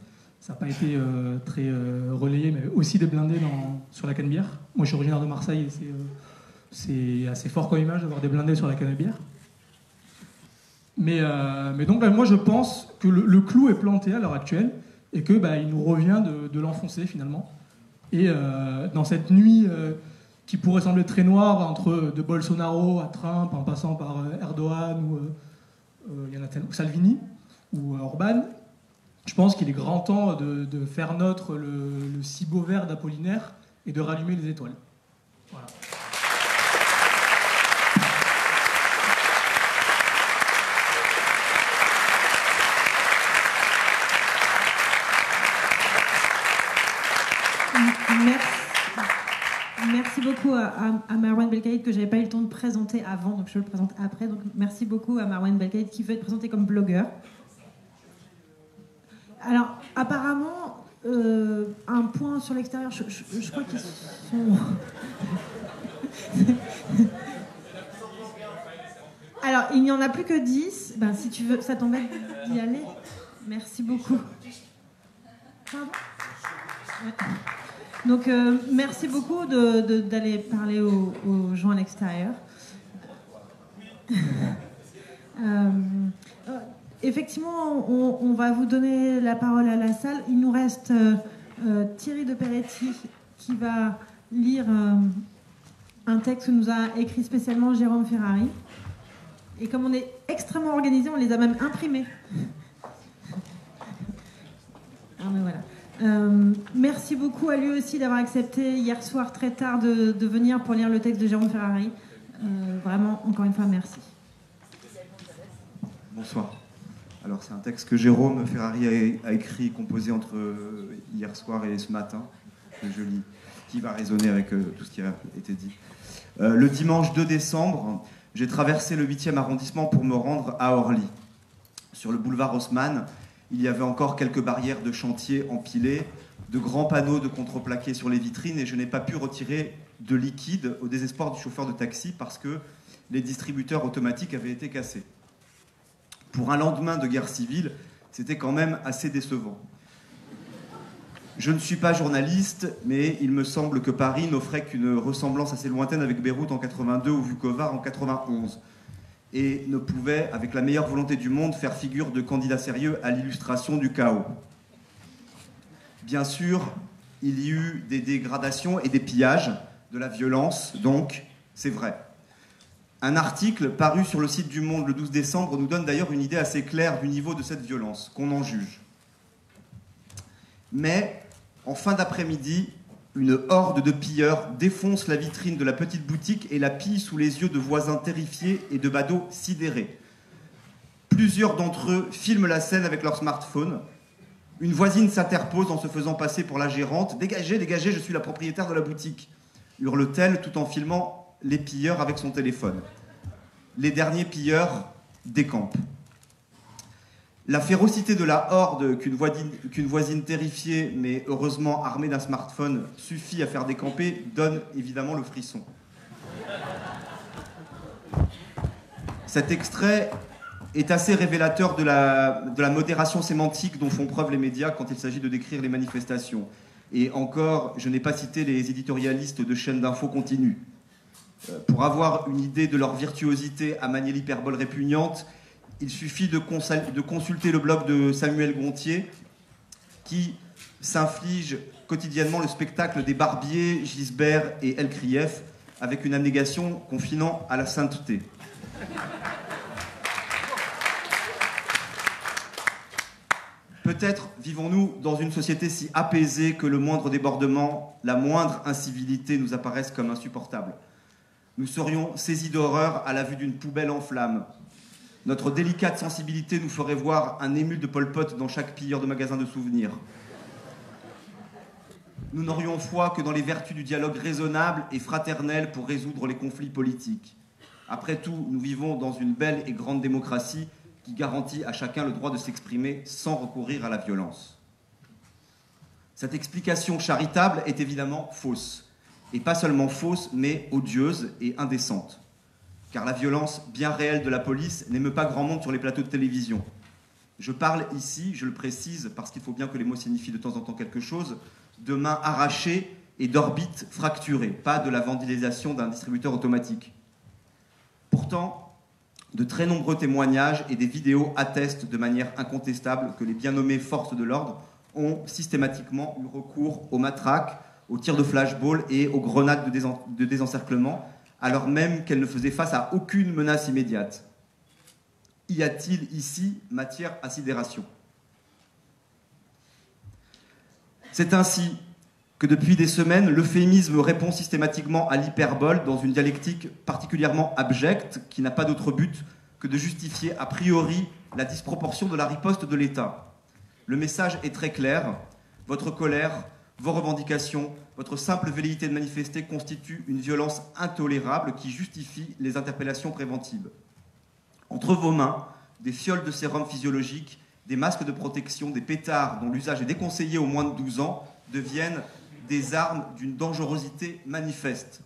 Ça n'a pas été très relayé, mais aussi des blindés sur la Canebière. Moi, je suis originaire de Marseille et c'est assez fort comme image d'avoir des blindés sur la Canebière. Mais donc, moi, je pense que le clou est planté à l'heure actuelle et qu'il nous revient de l'enfoncer finalement. Et dans cette nuit qui pourrait sembler très noire entre de Bolsonaro à Trump, en passant par Erdogan ou Salvini ou Orban, je pense qu'il est grand temps de faire nôtre le cibot vert d'Apollinaire et de rallumer les étoiles. Voilà. Merci beaucoup à Marouane Belkacem que j'avais pas eu le temps de présenter avant, donc je le présente après. Donc merci beaucoup à Marouane Belkacem qui veut être présenté comme blogueur. Alors, apparemment, un point sur l'extérieur, je crois qu'ils sont... Alors, il n'y en a plus que 10. Ben, si tu veux, ça t'embête d'y aller? Merci beaucoup. Pardon? Ouais. Donc, merci beaucoup d'aller parler aux gens à l'extérieur. Effectivement, on va vous donner la parole à la salle. Il nous reste Thierry de Peretti qui va lire un texte que nous a écrit spécialement Jérôme Ferrari. Et comme on est extrêmement organisé, on les a même imprimés. Ah, mais voilà. Merci beaucoup à lui aussi d'avoir accepté hier soir très tard de venir pour lire le texte de Jérôme Ferrari. Vraiment, encore une fois, merci. Bonsoir. Alors c'est un texte que Jérôme Ferrari a écrit, composé entre hier soir et ce matin, que je lis, qui va résonner avec tout ce qui a été dit. Le dimanche 2 décembre, j'ai traversé le 8e arrondissement pour me rendre à Orly. Sur le boulevard Haussmann, il y avait encore quelques barrières de chantier empilées, de grands panneaux de contreplaqué sur les vitrines, et je n'ai pas pu retirer de liquide au désespoir du chauffeur de taxi parce que les distributeurs automatiques avaient été cassés. Pour un lendemain de guerre civile, c'était quand même assez décevant. Je ne suis pas journaliste, mais il me semble que Paris n'offrait qu'une ressemblance assez lointaine avec Beyrouth en 82 ou Vukovar en 91, et ne pouvait, avec la meilleure volonté du monde, faire figure de candidat sérieux à l'illustration du chaos. Bien sûr, il y eut des dégradations et des pillages, de la violence, donc, c'est vrai. Un article paru sur le site du Monde le 12 décembre nous donne d'ailleurs une idée assez claire du niveau de cette violence, qu'on en juge. Mais, en fin d'après-midi, une horde de pilleurs défonce la vitrine de la petite boutique et la pille sous les yeux de voisins terrifiés et de badauds sidérés. Plusieurs d'entre eux filment la scène avec leur smartphone. Une voisine s'interpose en se faisant passer pour la gérante. « Dégagez, dégagez, je suis la propriétaire de la boutique !» hurle-t-elle tout en filmant les pilleurs avec son téléphone. Les derniers pilleurs décampent. La férocité de la horde qu'une voisine terrifiée, mais heureusement armée d'un smartphone, suffit à faire décamper, donne évidemment le frisson. Cet extrait est assez révélateur de la modération sémantique dont font preuve les médias quand il s'agit de décrire les manifestations. Et encore, je n'ai pas cité les éditorialistes de chaînes d'infos continues. Pour avoir une idée de leur virtuosité à manier l'hyperbole répugnante, il suffit de consulter le blog de Samuel Gontier, qui s'inflige quotidiennement le spectacle des Barbier, Gisbert et El Krief, avec une abnégation confinant à la sainteté. Peut-être vivons-nous dans une société si apaisée que le moindre débordement, la moindre incivilité nous apparaissent comme insupportables. Nous serions saisis d'horreur à la vue d'une poubelle en flammes. Notre délicate sensibilité nous ferait voir un émule de Pol Pot dans chaque pilleur de magasin de souvenirs. Nous n'aurions foi que dans les vertus du dialogue raisonnable et fraternel pour résoudre les conflits politiques. Après tout, nous vivons dans une belle et grande démocratie qui garantit à chacun le droit de s'exprimer sans recourir à la violence. Cette explication charitable est évidemment fausse. Et pas seulement fausse, mais odieuse et indécente. Car la violence bien réelle de la police n'émeut pas grand monde sur les plateaux de télévision. Je parle ici, je le précise, parce qu'il faut bien que les mots signifient de temps en temps quelque chose, de mains arrachées et d'orbites fracturées, pas de la vandalisation d'un distributeur automatique. Pourtant, de très nombreux témoignages et des vidéos attestent de manière incontestable que les bien nommées forces de l'ordre ont systématiquement eu recours aux matraques, aux tirs de flashball et aux grenades de désencerclement, alors même qu'elles ne faisaient face à aucune menace immédiate. Y a-t-il ici matière à sidération ? C'est ainsi que depuis des semaines, l'euphémisme répond systématiquement à l'hyperbole dans une dialectique particulièrement abjecte qui n'a pas d'autre but que de justifier a priori la disproportion de la riposte de l'État. Le message est très clair. Votre colère, vos revendications, votre simple velléité de manifester constituent une violence intolérable qui justifie les interpellations préventives. Entre vos mains, des fioles de sérum physiologique, des masques de protection, des pétards dont l'usage est déconseillé aux moins de 12 ans deviennent des armes d'une dangerosité manifeste.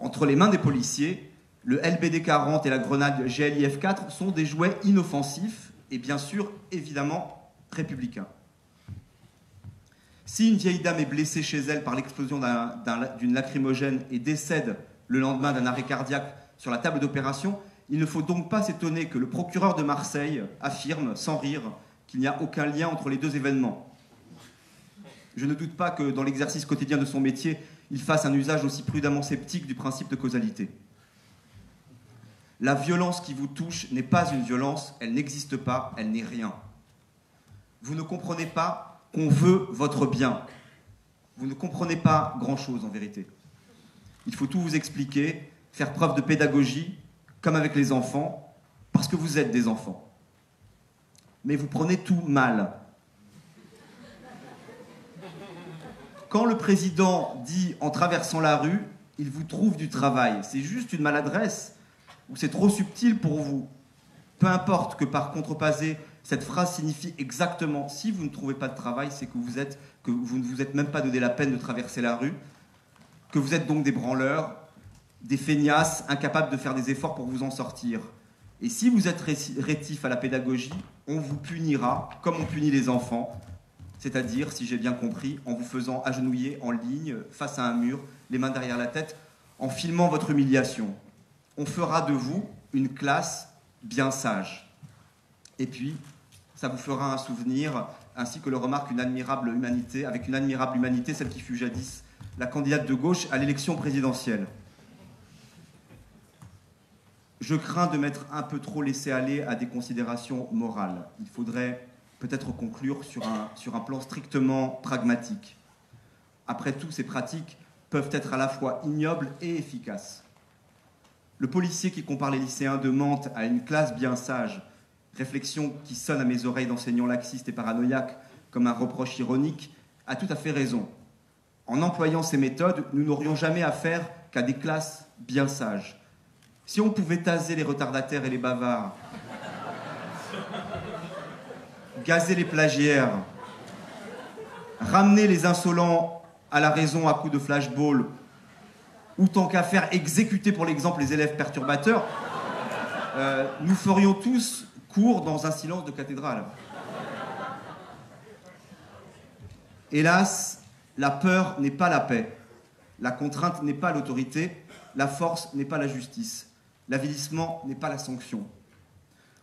Entre les mains des policiers, le LBD 40 et la grenade GLIF 4 sont des jouets inoffensifs et bien sûr, évidemment, républicains. Si une vieille dame est blessée chez elle par l'explosion d'une lacrymogène et décède le lendemain d'un arrêt cardiaque sur la table d'opération, il ne faut donc pas s'étonner que le procureur de Marseille affirme, sans rire, qu'il n'y a aucun lien entre les deux événements. Je ne doute pas que dans l'exercice quotidien de son métier, il fasse un usage aussi prudemment sceptique du principe de causalité. La violence qui vous touche n'est pas une violence, elle n'existe pas, elle n'est rien. Vous ne comprenez pas qu'on veut votre bien. Vous ne comprenez pas grand-chose en vérité. Il faut tout vous expliquer, faire preuve de pédagogie, comme avec les enfants, parce que vous êtes des enfants. Mais vous prenez tout mal. Quand le président dit en traversant la rue, il vous trouve du travail, c'est juste une maladresse ou c'est trop subtil pour vous. Peu importe que par contrepartie, cette phrase signifie exactement si vous ne trouvez pas de travail, c'est que vous ne vous êtes même pas donné la peine de traverser la rue, que vous êtes donc des branleurs, des feignasses, incapables de faire des efforts pour vous en sortir. Et si vous êtes rétifs à la pédagogie, on vous punira comme on punit les enfants, c'est-à-dire, si j'ai bien compris, en vous faisant agenouiller en ligne, face à un mur, les mains derrière la tête, en filmant votre humiliation. On fera de vous une classe bien sage. Et puis, ça vous fera un souvenir, ainsi que le remarque une admirable humanité, avec une admirable humanité, celle qui fut jadis la candidate de gauche à l'élection présidentielle. Je crains de m'être un peu trop laissé aller à des considérations morales. Il faudrait peut-être conclure sur un plan strictement pragmatique. Après tout, ces pratiques peuvent être à la fois ignobles et efficaces. Le policier qui compare les lycéens de Mantes à une classe bien sage, réflexion qui sonne à mes oreilles d'enseignants laxistes et paranoïaques comme un reproche ironique, a tout à fait raison. En employant ces méthodes, nous n'aurions jamais affaire qu'à des classes bien sages. Si on pouvait taser les retardataires et les bavards, gazer les plagiaires, ramener les insolents à la raison à coups de flashball, ou tant qu'à faire exécuter pour l'exemple les élèves perturbateurs, nous ferions tous cours dans un silence de cathédrale. Hélas, la peur n'est pas la paix, la contrainte n'est pas l'autorité, la force n'est pas la justice, l'avilissement n'est pas la sanction.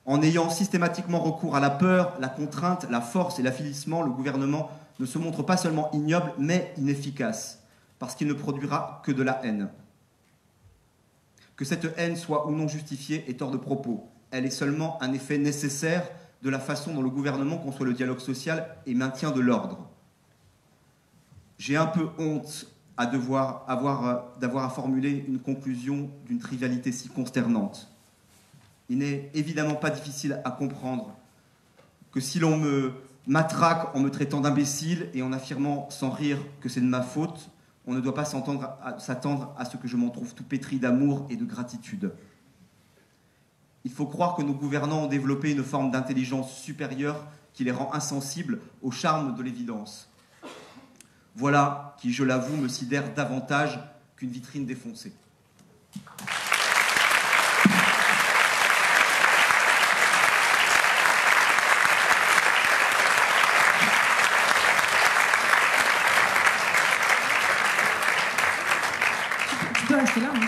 En ayant systématiquement recours à la peur, la contrainte, la force et l'affilissement, le gouvernement ne se montre pas seulement ignoble, mais inefficace, parce qu'il ne produira que de la haine. Que cette haine soit ou non justifiée est hors de propos. Elle est seulement un effet nécessaire de la façon dont le gouvernement conçoit le dialogue social et maintient de l'ordre. J'ai un peu honte d'avoir à formuler une conclusion d'une trivialité si consternante. Il n'est évidemment pas difficile à comprendre que si l'on me matraque en me traitant d'imbécile et en affirmant sans rire que c'est de ma faute, on ne doit pas s'attendre à ce que je m'en trouve tout pétri d'amour et de gratitude. Il faut croire que nos gouvernants ont développé une forme d'intelligence supérieure qui les rend insensibles au charme de l'évidence. Voilà qui, je l'avoue, me sidère davantage qu'une vitrine défoncée. Tu peux rester là. Hein.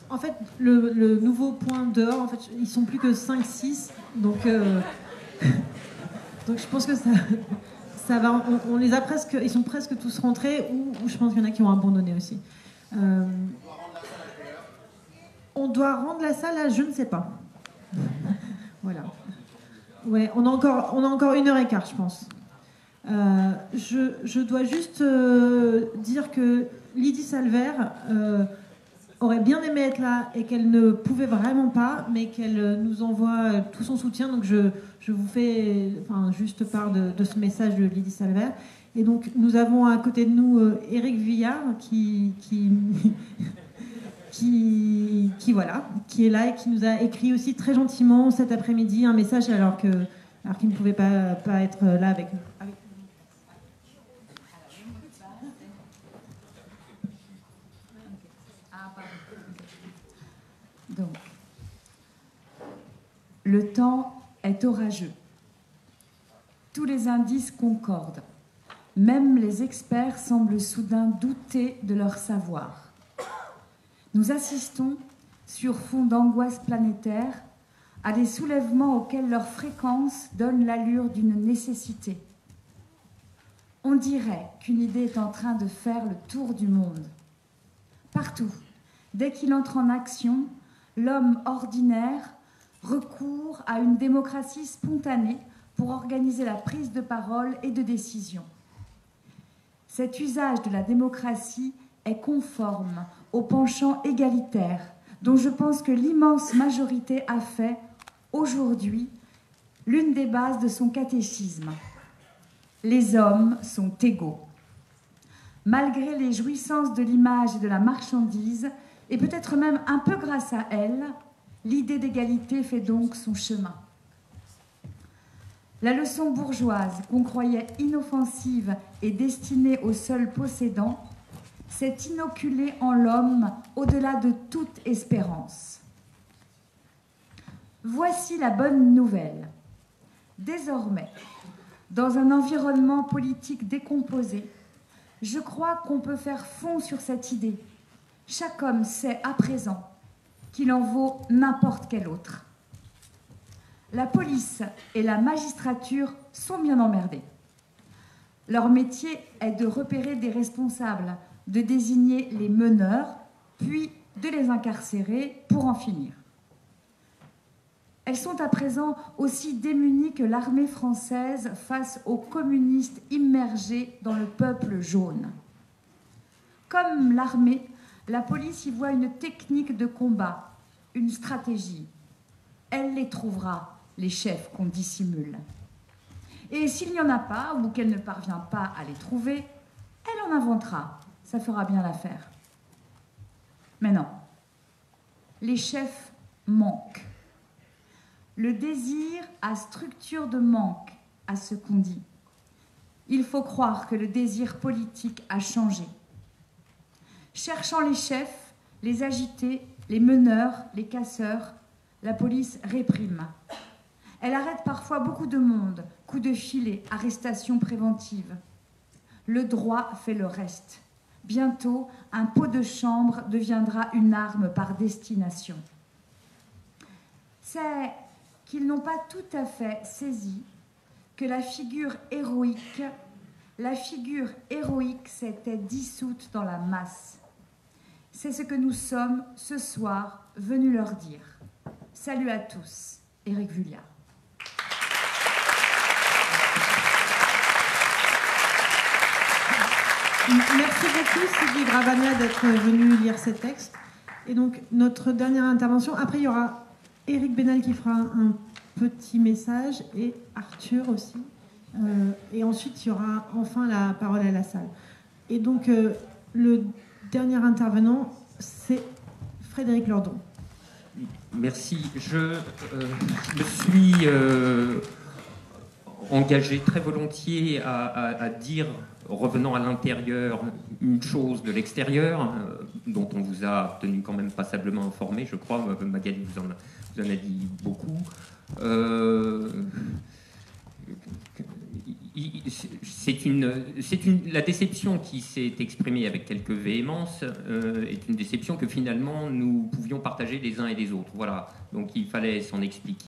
En fait, le nouveau point dehors, en fait, ils sont plus que 5-6, donc je pense que ça va. On les a presque, ils sont presque tous rentrés, ou je pense qu'il y en a qui ont abandonné aussi. On doit rendre la salle là, je ne sais pas. Voilà. Ouais, on a encore 1h15, je pense. Je dois juste dire que Lydie Salvert aurait bien aimé être là et qu'elle ne pouvait vraiment pas, mais qu'elle nous envoie tout son soutien. Donc je vous fais juste part de ce message de Lydie Salvert. Et donc nous avons à côté de nous Éric Vuillard qui est là et qui nous a écrit aussi très gentiment cet après-midi un message alors qu'il ne pouvait pas être là avec nous. Le temps est orageux. Tous les indices concordent. Même les experts semblent soudain douter de leur savoir. Nous assistons, sur fond d'angoisse planétaire, à des soulèvements auxquels leur fréquence donne l'allure d'une nécessité. On dirait qu'une idée est en train de faire le tour du monde. Partout, dès qu'il entre en action, l'homme ordinaire recourt à une démocratie spontanée pour organiser la prise de parole et de décision. Cet usage de la démocratie est conforme au penchant égalitaire dont je pense que l'immense majorité a fait, aujourd'hui, l'une des bases de son catéchisme. Les hommes sont égaux. Malgré les jouissances de l'image et de la marchandise, et peut-être même un peu grâce à elle, l'idée d'égalité fait donc son chemin. La leçon bourgeoise qu'on croyait inoffensive et destinée aux seuls possédants s'est inoculée en l'homme au-delà de toute espérance. Voici la bonne nouvelle. Désormais, dans un environnement politique décomposé, je crois qu'on peut faire fond sur cette idée. Chaque homme sait à présent qu'il en vaut n'importe quel autre. La police et la magistrature sont bien emmerdées. Leur métier est de repérer des responsables, de désigner les meneurs, puis de les incarcérer pour en finir. Elles sont à présent aussi démunies que l'armée française face aux communistes immergés dans le peuple jaune. Comme l'armée, la police y voit une technique de combat, une stratégie. Elle les trouvera, les chefs qu'on dissimule. Et s'il n'y en a pas, ou qu'elle ne parvient pas à les trouver, elle en inventera. Ça fera bien l'affaire. Mais non, les chefs manquent. Le désir a structure de manque à ce qu'on dit. Il faut croire que le désir politique a changé. Cherchant les chefs, les agités, les meneurs, les casseurs, la police réprime. Elle arrête parfois beaucoup de monde, coups de filet, arrestations préventives. Le droit fait le reste. Bientôt, un pot de chambre deviendra une arme par destination. C'est qu'ils n'ont pas tout à fait saisi que la figure héroïque s'était dissoute dans la masse. C'est ce que nous sommes, ce soir, venus leur dire. Salut à tous, Éric Vuillard. Merci beaucoup Sylvie Gravana d'être venue lire ces textes. Et donc notre dernière intervention, après il y aura Éric Bénal qui fera un petit message et Arthur aussi. Et ensuite il y aura enfin la parole à la salle. Et donc le dernier intervenant, c'est Frédéric Lordon. Merci. Je me suis engagé très volontiers à dire, revenant à l'intérieur, une chose de l'extérieur, dont on vous a tenu quand même passablement informé, je crois. Magali vous en a dit beaucoup. La déception qui s'est exprimée avec quelque véhémence est une déception que finalement nous pouvions partager les uns et les autres. Voilà. Donc il fallait s'en expliquer.